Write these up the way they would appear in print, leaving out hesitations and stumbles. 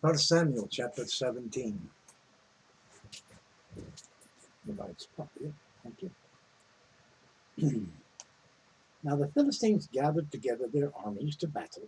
1 Samuel chapter 17. Thank you. Now the Philistines gathered together their armies to battle,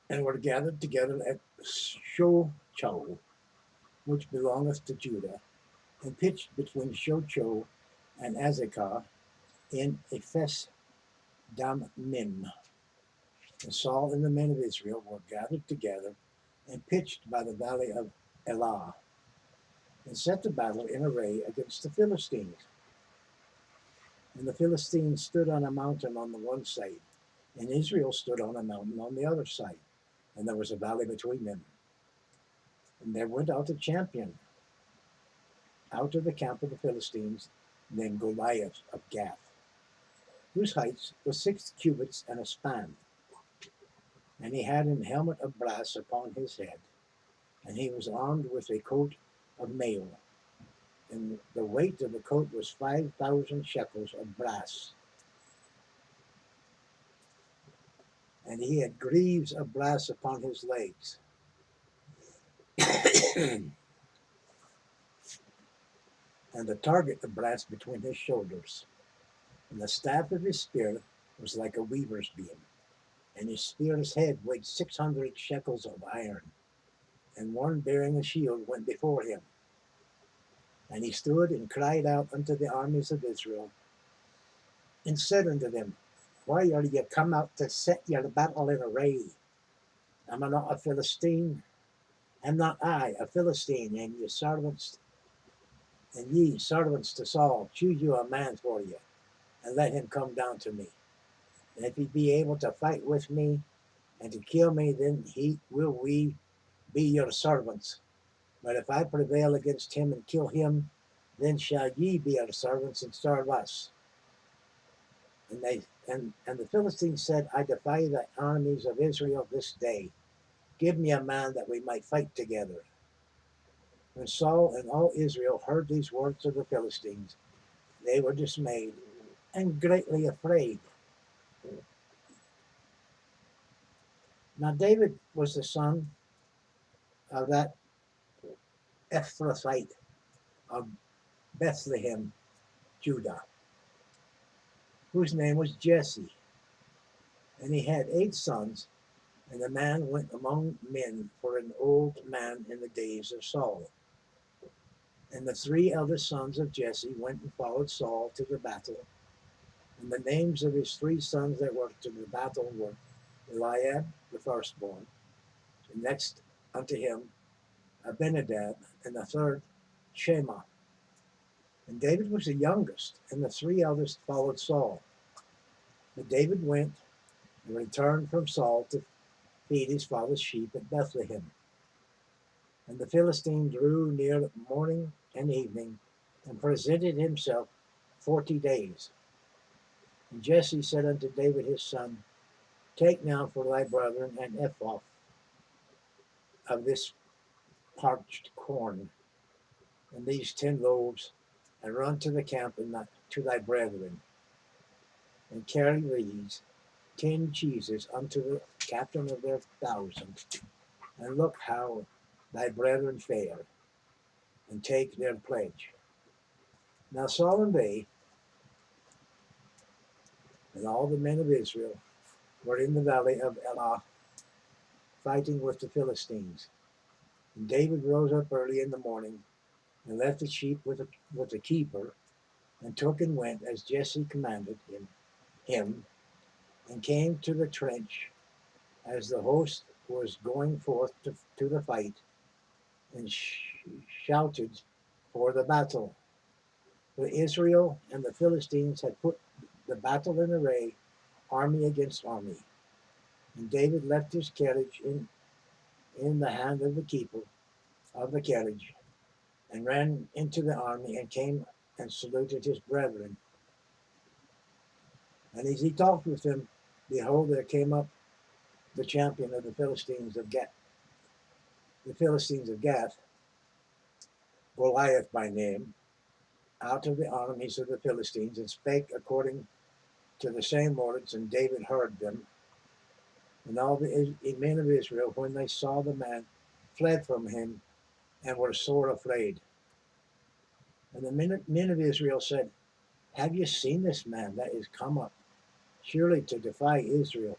and were gathered together at Shochoh, which belongeth to Judah, and pitched between Shochoh and Azekah in Ephes Dammim. And Saul and the men of Israel were gathered together and pitched by the valley of Elah, and set the battle in array against the Philistines. And the Philistines stood on a mountain on the one side, and Israel stood on a mountain on the other side, and there was a valley between them. And there went out a champion out of the camp of the Philistines, named Goliath of Gath, whose height was 6 cubits and a span. And he had an helmet of brass upon his head, and he was armed with a coat of mail. And the weight of the coat was 5,000 shekels of brass. And he had greaves of brass upon his legs. And the target of brass between his shoulders. And the staff of his spear was like a weaver's beam. And his spear's head weighed 600 shekels of iron. And one bearing a shield went before him. And he stood and cried out unto the armies of Israel, and said unto them, Why are ye come out to set your battle in array? Am I not a Philistine? Am not I a Philistine? And ye servants to Saul, choose you a man for you, and let him come down to me. And if he be able to fight with me and to kill me, then we be your servants. But if I prevail against him and kill him, then shall ye be our servants and serve us. And the Philistines said, I defy the armies of Israel this day. Give me a man that we might fight together. When Saul and all Israel heard these words of the Philistines, they were dismayed and greatly afraid. Now David was the son of that Ephrathite of Bethlehem, Judah, whose name was Jesse. And he had 8 sons, and the man went among men for an old man in the days of Saul. And the 3 eldest sons of Jesse went and followed Saul to the battle. And the names of his 3 sons that were to the battle were Eliab, the firstborn, and next unto him Abinadab, and the third Shema. And David was the youngest, and the 3 eldest followed Saul. But David went and returned from Saul to feed his father's sheep at Bethlehem. And the Philistine drew near morning and evening, and presented himself 40 days. And Jesse said unto David his son, Take now for thy brethren an ephah of this parched corn, and these 10 loaves, and run to the camp and to thy brethren, and carry these 10 cheeses unto the captain of their 1,000, and look how thy brethren fare, and take their pledge. Now Saul and they, and all the men of Israel, were in the valley of Elah, fighting with the Philistines. And David rose up early in the morning, and left the sheep with the keeper, and took and went as Jesse commanded him, and came to the trench as the host was going forth to the fight, and shouted for the battle. For Israel and the Philistines had put the battle in array, army against army. And David left his carriage in the hand of the keeper of the carriage, and ran into the army, and came and saluted his brethren. And as he talked with them, behold, there came up the champion of the Philistines of Gath, Goliath by name, out of the armies of the Philistines, and spake according to the same words, and David heard them. And all the men of Israel, when they saw the man, fled from him and were sore afraid. And the men of Israel said, have you seen this man that is come up? Surely to defy Israel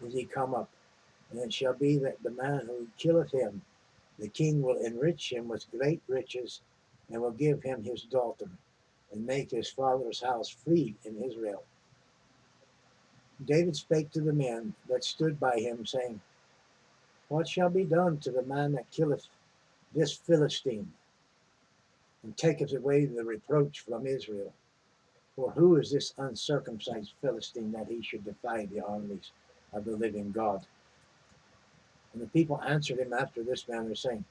is he come up. And it shall be that the man who killeth him, the king will enrich him with great riches, and will give him his daughter, and make his father's house free in Israel. David spake to the men that stood by him, saying, what shall be done to the man that killeth this Philistine, and taketh away the reproach from Israel? For who is this uncircumcised Philistine that he should defy the armies of the living God? And the people answered him after this manner, saying,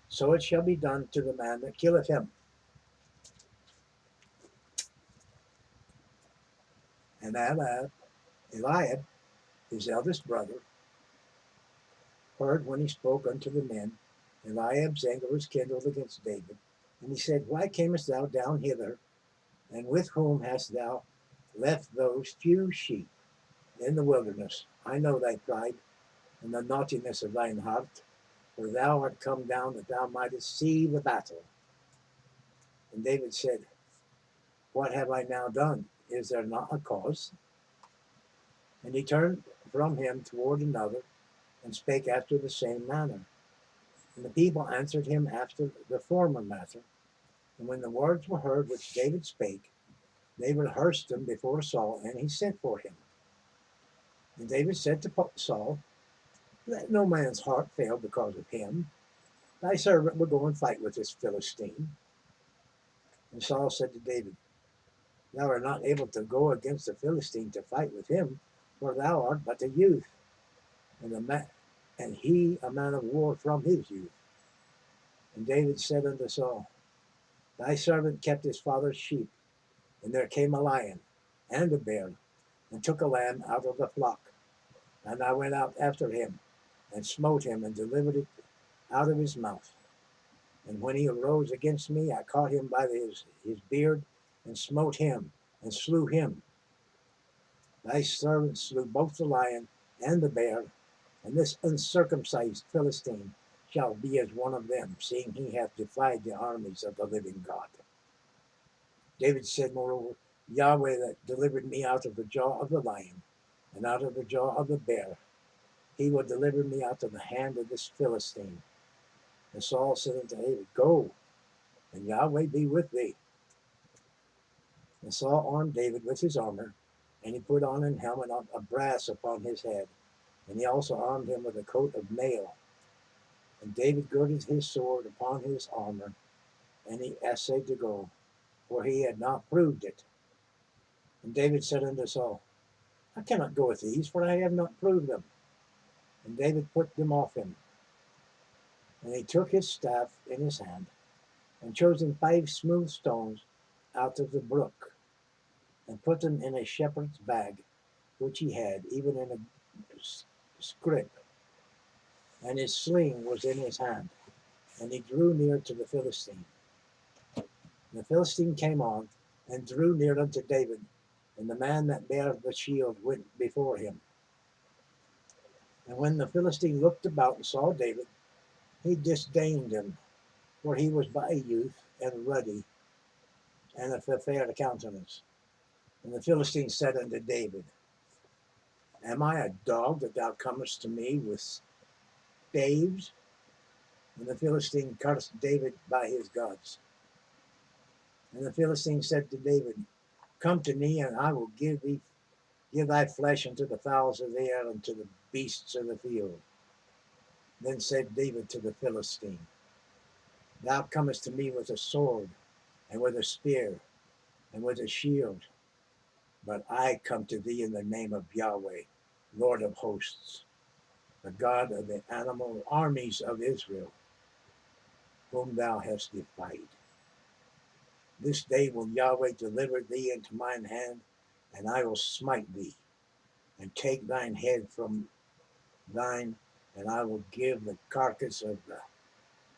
so it shall be done to the man that killeth him. And Eliab, his eldest brother, heard when he spoke unto the men. Eliab's anger was kindled against David. And he said, why camest thou down hither? And with whom hast thou left those few sheep in the wilderness? I know thy pride and the naughtiness of thine heart, for thou art come down that thou mightest see the battle. And David said, what have I now done? Is there not a cause? And he turned from him toward another, and spake after the same manner. And the people answered him after the former matter. And when the words were heard which David spake, they rehearsed them before Saul, and he sent for him. And David said to Saul, let no man's heart fail because of him. Thy servant will go and fight with this Philistine. And Saul said to David, thou art not able to go against the Philistine to fight with him, for thou art but a youth, and he a man of war from his youth. And David said unto Saul, thy servant kept his father's sheep, and there came a lion and a bear, and took a lamb out of the flock. And I went out after him, and smote him, and delivered it out of his mouth. And when he arose against me, I caught him by his beard, and smote him, and slew him. Thy servant slew both the lion and the bear, and this uncircumcised Philistine shall be as one of them, seeing he hath defied the armies of the living God. David said, moreover, Yahweh that delivered me out of the jaw of the lion, and out of the jaw of the bear, he will deliver me out of the hand of this Philistine. And Saul said unto David, go, and Yahweh be with thee. And Saul armed David with his armor, and he put on an helmet of brass upon his head, and he also armed him with a coat of mail. And David girded his sword upon his armor, and he essayed to go, for he had not proved it. And David said unto Saul, I cannot go with these, for I have not proved them. And David put them off him. And he took his staff in his hand, and chose him 5 smooth stones out of the brook, and put them in a shepherd's bag, which he had, even in a scrip. And his sling was in his hand. And he drew near to the Philistine. And the Philistine came on, and drew near unto David, and the man that bare the shield went before him. And when the Philistine looked about and saw David, he disdained him, for he was but a youth, and ruddy, and of a fair countenance. And the Philistine said unto David, am I a dog that thou comest to me with staves? And the Philistine cursed David by his gods. And the Philistine said to David, come to me, and I will give thy flesh unto the fowls of the air, and to the beasts of the field. Then said David to the Philistine, thou comest to me with a sword, and with a spear, and with a shield, but I come to thee in the name of Yahweh, Lord of hosts, the God of the animal armies of Israel, whom thou hast defied. This day will Yahweh deliver thee into mine hand, and I will smite thee, and take thine head from thine, and I will give the carcass of the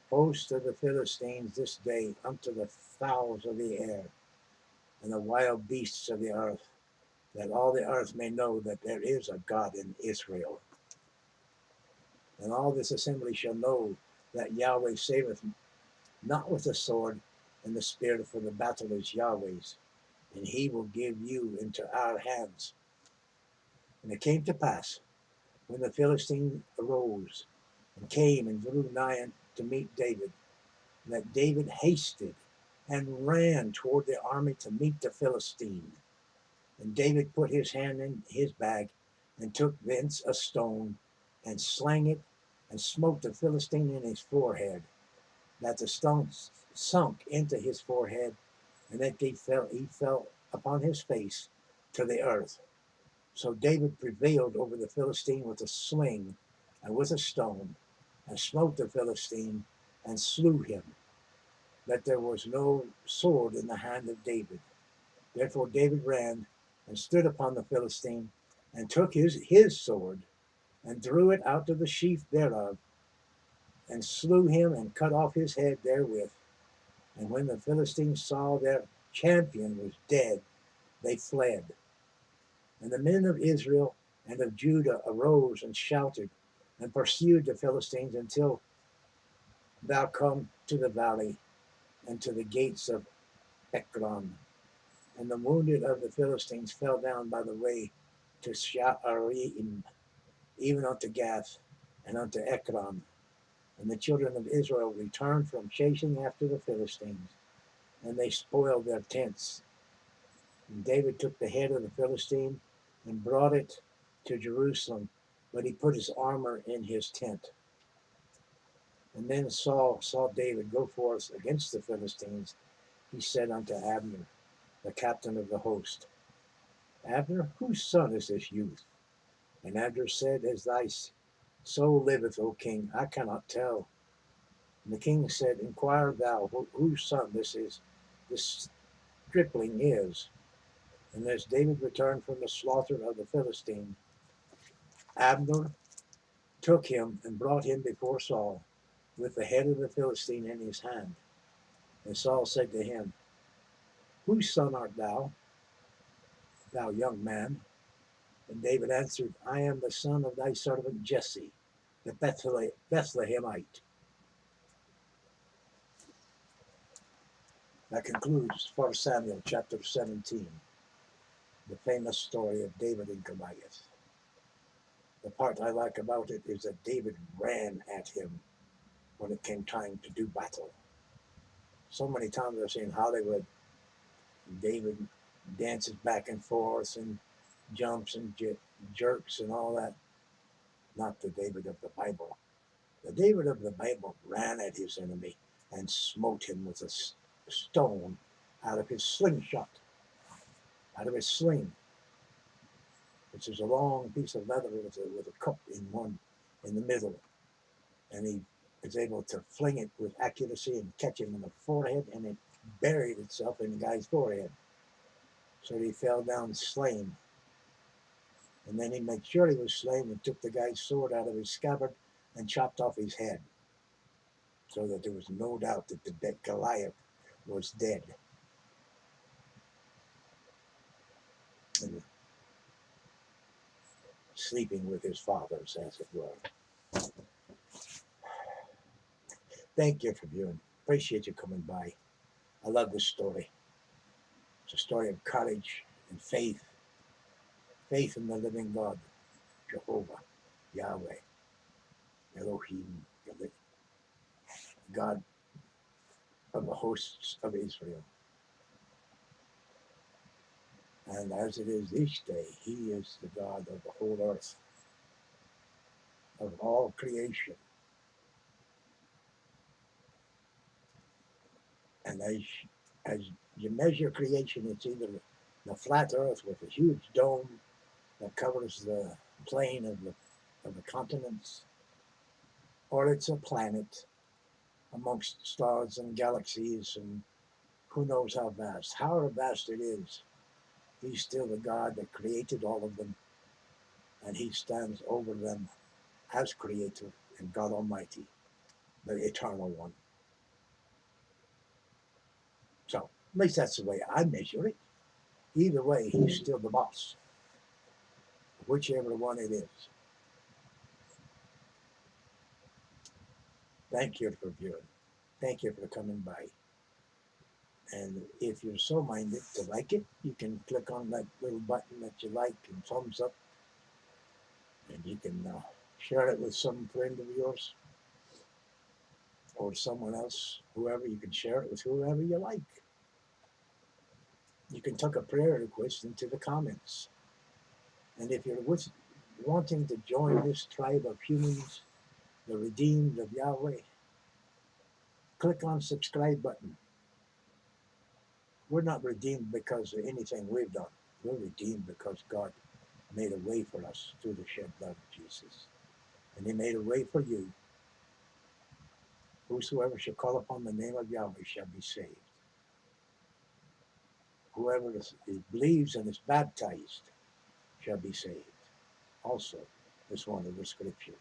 host of the Philistines this day unto the fowls of the air, and the wild beasts of the earth, that all the earth may know that there is a God in Israel. And all this assembly shall know that Yahweh saveth not with the sword and the spear, for the battle is Yahweh's, and he will give you into our hands. And it came to pass, when the Philistine arose and came and drew nigh to meet David, that David hasted and ran toward the army to meet the Philistine. And David put his hand in his bag and took thence a stone and slang it and smote the Philistine in his forehead, that the stone sunk into his forehead, and that he fell upon his face to the earth. So David prevailed over the Philistine with a sling and with a stone, and smote the Philistine and slew him, that there was no sword in the hand of David. Therefore David ran and stood upon the Philistine, and took his sword, and drew it out of the sheath thereof, and slew him, and cut off his head therewith. And when the Philistines saw their champion was dead, they fled. And the men of Israel and of Judah arose and shouted, and pursued the Philistines until thou come to the valley and to the gates of Ekron. And the wounded of the Philistines fell down by the way to Sha'arim, even unto Gath and unto Ekron. And the children of Israel returned from chasing after the Philistines, and they spoiled their tents. And David took the head of the Philistine and brought it to Jerusalem, but he put his armor in his tent. And then Saul saw David go forth against the Philistines. He said unto Abner, the captain of the host, Abner, whose son is this youth? And Abner said, As thy soul liveth, O king, I cannot tell. And the king said, Inquire thou whose son this stripling is. And as David returned from the slaughter of the Philistine, Abner took him and brought him before Saul, with the head of the Philistine in his hand. And Saul said to him, Whose son art thou, thou young man? And David answered, I am the son of thy servant Jesse, the Bethlehemite. That concludes 1 Samuel chapter 17, the famous story of David and Goliath. The part I like about it is that David ran at him when it came time to do battle. So many times I've seen Hollywood, David dances back and forth and jumps and jerks and all that. Not the David of the Bible. The David of the Bible ran at his enemy and smote him with a stone out of his slingshot, out of his sling, which is a long piece of leather with a cup in the middle. And he is able to fling it with accuracy and catch him in the forehead, and it buried itself in the guy's forehead. So he fell down slain. And then he made sure he was slain and took the guy's sword out of his scabbard and chopped off his head, so that there was no doubt that the Goliath was dead. And sleeping with his fathers, as it were. Thank you for viewing. Appreciate you coming by. I love this story. It's a story of courage and faith. Faith in the living God, Jehovah, Yahweh, Elohim, God of the hosts of Israel. And as it is each day, he is the God of the whole earth, of all creation. And as you measure creation, it's either the flat earth with a huge dome that covers the plane of the continents, or it's a planet amongst stars and galaxies and who knows how vast. However vast it is, he's still the God that created all of them, and he stands over them as creator and God Almighty, the eternal one. So, at least that's the way I measure it. Either way, he's still the boss, whichever one it is. Thank you for viewing. Thank you for coming by. And if you're so minded to like it, you can click on that little button that you like and thumbs up, and you can share it with some friend of yours or someone else, whoever. You can share it with whoever you like. You can tuck a prayer request into the comments. And if you're wanting to join this tribe of humans, the redeemed of Yahweh, click on subscribe button. We're not redeemed because of anything we've done. We're redeemed because God made a way for us through the shed blood of Jesus. And he made a way for you. Whosoever shall call upon the name of Yahweh shall be saved. Whoever believes and is baptized shall be saved. Also, is one of the scriptures.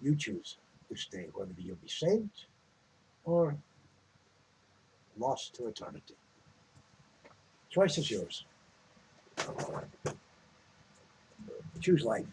You choose which day, whether you'll be saved or lost to eternity. Choice is yours. Choose life.